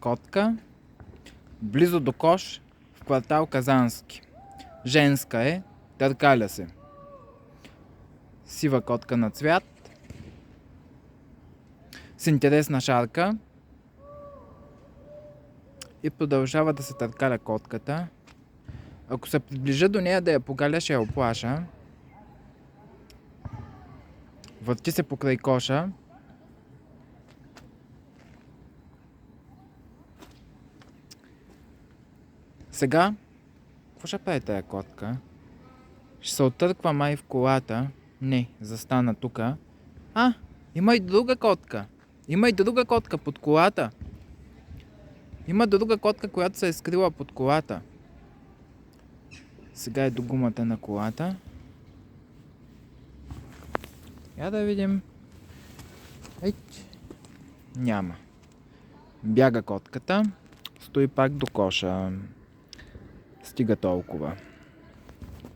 котка, близо до кош, в квартал Казански. Женска е, търкаля се. Сива котка на цвят, с интересна шарка и продължава да се търкаля котката. Ако се приближа до нея да я погаля, ще я оплаша. Върти се покрай коша. Сега, какво ще прави тая котка? Ще се оттърква май в колата. Не, застана тука. Има и друга котка. Има и друга котка под колата. Има друга котка, която се е скрила под колата. Сега е до гумата на колата. Я да видим. Няма. Бяга котката. Стои пак до коша. Стига толкова.